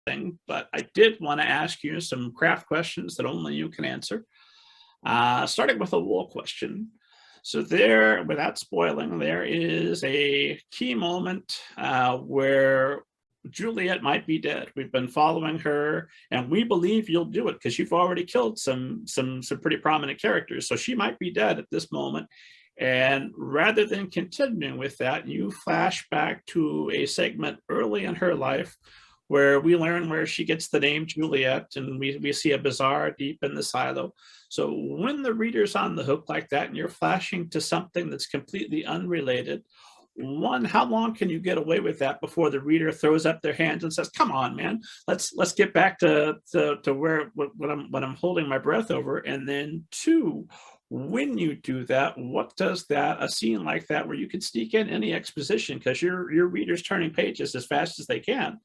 thing, but I did want to ask you some craft questions that only you can answer. Starting with a Wool question. So there, without spoiling, there is a key moment where Juliet might be dead. We've been following her, and we believe you'll do it because you've already killed some pretty prominent characters. So she might be dead at this moment. And rather than continuing with that, you flash back to a segment early in her life where we learn where she gets the name Juliet, and we see a bazaar deep in the silo. So when the reader's on the hook like that and you're flashing to something that's completely unrelated, one, how long can you get away with that before the reader throws up their hands and says, "Come on, man, let's get back to where what I'm holding my breath over"? And then two, when you do that, what does a scene like that where you can sneak in any exposition because your reader's turning pages as fast as they can,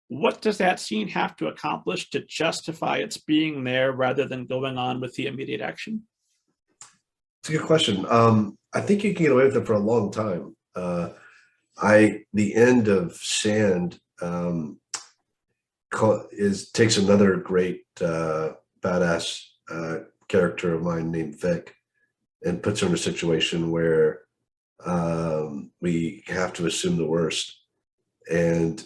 what does that scene have to accomplish to justify its being there rather than going on with the immediate action? It's a good question. I think you can get away with it for a long time. The end of Sand takes another great badass character of mine named Vic and puts her in a situation where we have to assume the worst. And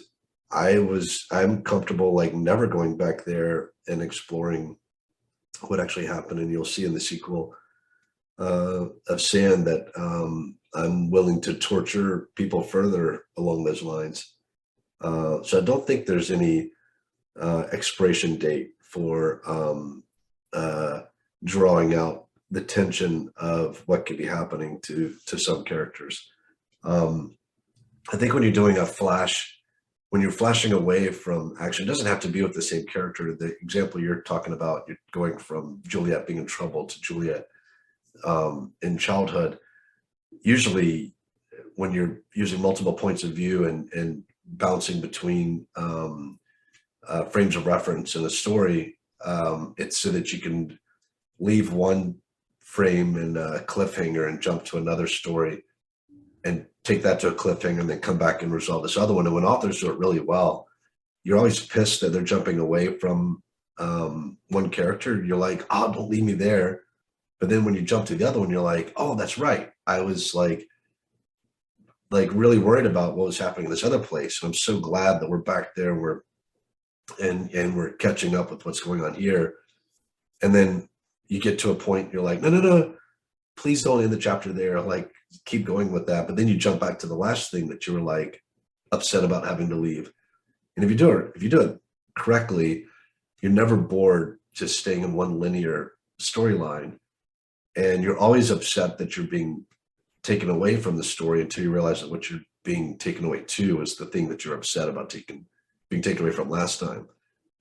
I'm comfortable like never going back there and exploring what actually happened. And you'll see in the sequel of Sand that I'm willing to torture people further along those lines. So I don't think there's any expiration date for drawing out the tension of what could be happening to some characters. I think when you're doing a flash, when you're flashing away from action, it doesn't have to be with the same character. The example you're talking about, you're going from Juliet being in trouble to Juliet in childhood. Usually when you're using multiple points of view and bouncing between frames of reference in a story, it's so that you can leave one frame in a cliffhanger and jump to another story and take that to a cliffhanger and then come back and resolve this other one. And when authors do it really well, you're always pissed that they're jumping away from one character. You're like, "Oh, don't leave me there." But then when you jump to the other one, you're like, "Oh, that's right. I was like really worried about what was happening in this other place. And I'm so glad that we're back there and we're catching up with what's going on here." And then you get to a point, you're like, no, please don't end the chapter there. Like, keep going with that. But then you jump back to the last thing that you were like upset about having to leave. And if you do it correctly, you're never bored just staying in one linear storyline. And you're always upset that you're being taken away from the story until you realize that what you're being taken away to is the thing that you're upset about being taken away from last time.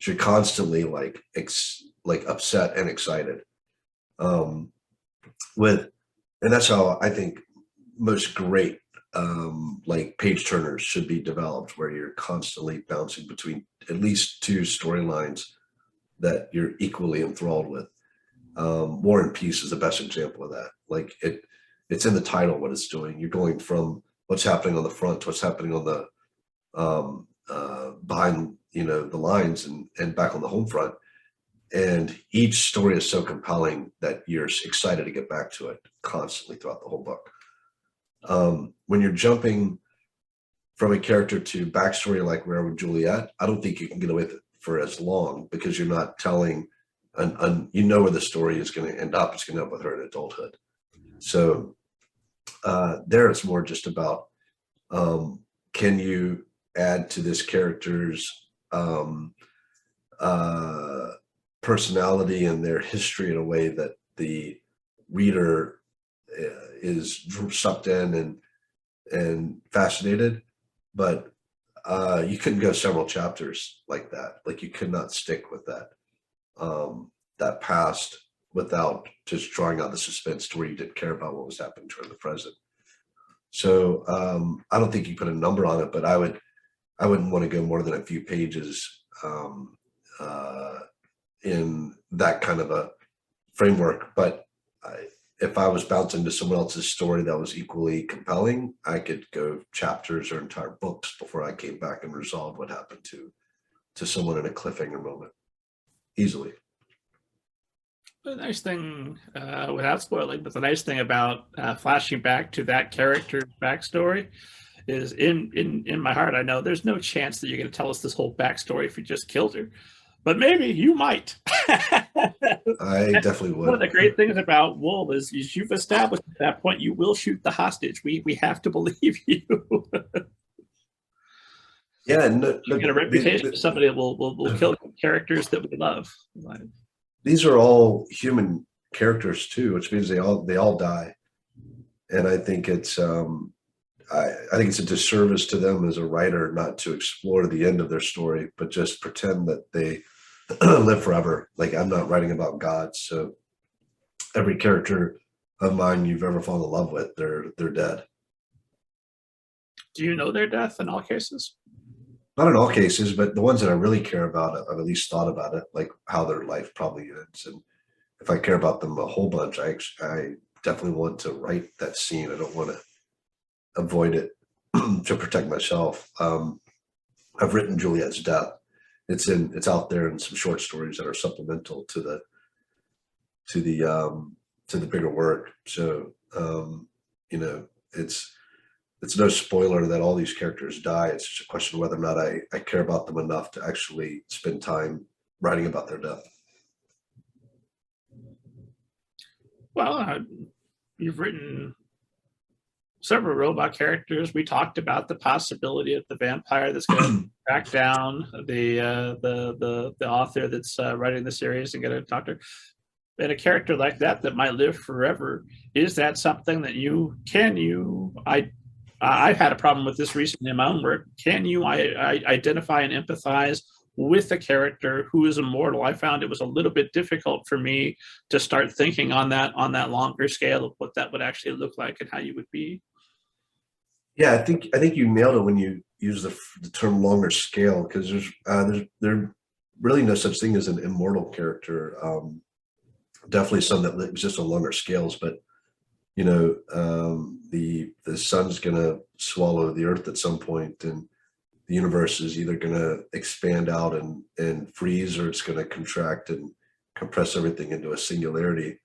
So you're constantly like upset and excited. And that's how I think most great like page turners should be developed, where you're constantly bouncing between at least two storylines that you're equally enthralled with. War and Peace is the best example of that. Like it's in the title what it's doing. You're going from what's happening on the front to what's happening on the behind the lines and back on the home front. And each story is so compelling that you're excited to get back to it constantly throughout the whole book. When you're jumping from a character to backstory like where with Juliet, I don't think you can get away with it for as long because you're not telling, you know where the story is going to end up. It's going to end up with her in adulthood. So there it's more just about, can you add to this character's personality and their history in a way that the reader is sucked in and fascinated. But you couldn't go several chapters like that. Like you could not stick with that past without just drawing out the suspense to where you didn't care about what was happening during the present. So I don't think you put a number on it, but I wouldn't want to go more than a few pages in that kind of a framework. But if I was bouncing to someone else's story that was equally compelling, I could go chapters or entire books before I came back and resolved what happened to someone in a cliffhanger moment easily. The nice thing, without spoiling, but the nice thing about flashing back to that character's backstory is in my heart, I know there's no chance that you're going to tell us this whole backstory if you just killed her, but maybe you might. I definitely would. One of the great things about Wool is you've established at that point you will shoot the hostage. We have to believe you. Yeah, You get a reputation of somebody that will kill characters that we love. These are all human characters too, which means they all die, and I think it's I think it's a disservice to them as a writer not to explore the end of their story, but just pretend that they live forever. Like, I'm not writing about gods, so every character of mine you've ever fallen in love with, they're dead. Do you know their death in all cases? Not in all cases, but the ones that I really care about, I've at least thought about it, like how their life probably ends. And if I care about them a whole bunch, I definitely want to write that scene. I don't want to avoid it to protect myself. I've written Juliet's death. It's out there in some short stories that are supplemental to the bigger work. So you know, it's no spoiler that all these characters die. It's just a question of whether or not I care about them enough to actually spend time writing about their death. Well, you've written several robot characters. We talked about the possibility of the vampire that's going to track down the author that's writing the series and get a doctor. And a character like that might live forever. Is that something that I've had a problem with this recently in my own work. Can you identify and empathize with a character who is immortal? I found it was a little bit difficult for me to start thinking on that longer scale of what that would actually look like and how you would be. Yeah, I think you nailed it when you use the term longer scale, because there's really no such thing as an immortal character. Definitely some that exist on longer scales, but you know, the sun's gonna swallow the earth at some point, and the universe is either gonna expand out and freeze, or it's gonna contract and compress everything into a singularity.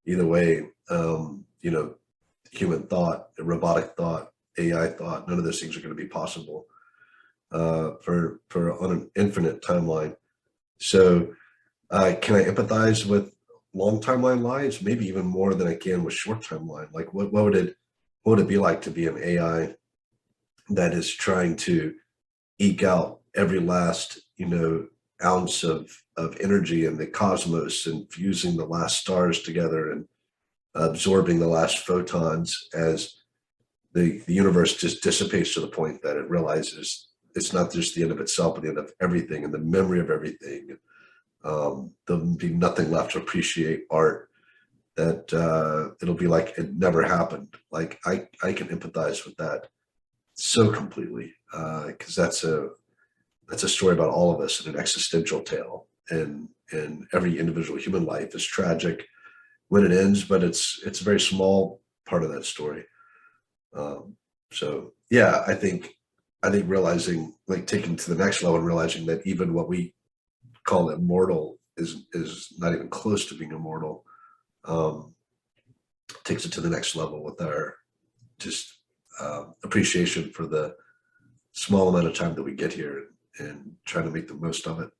Either way, you know, human thought, robotic thought, AI thought, none of those things are going to be possible for on an infinite timeline. So can I empathize with long timeline lives? Maybe even more than I can with short timeline. Like what would it be like to be an AI that is trying to eke out every last, you know, ounce of energy in the cosmos, and fusing the last stars together and absorbing the last photons as the universe just dissipates to the point that it realizes it's not just the end of itself, but the end of everything and the memory of everything. There'll be nothing left to appreciate art. That it'll be like it never happened. Like I can empathize with that so completely, because that's a story about all of us and an existential tale. And every individual human life is tragic when it ends, but it's a very small part of that story. So yeah, I think realizing, like, taking to the next level and realizing that even what we call immortal is not even close to being immortal, takes it to the next level with our just appreciation for the small amount of time that we get here, and trying to make the most of it.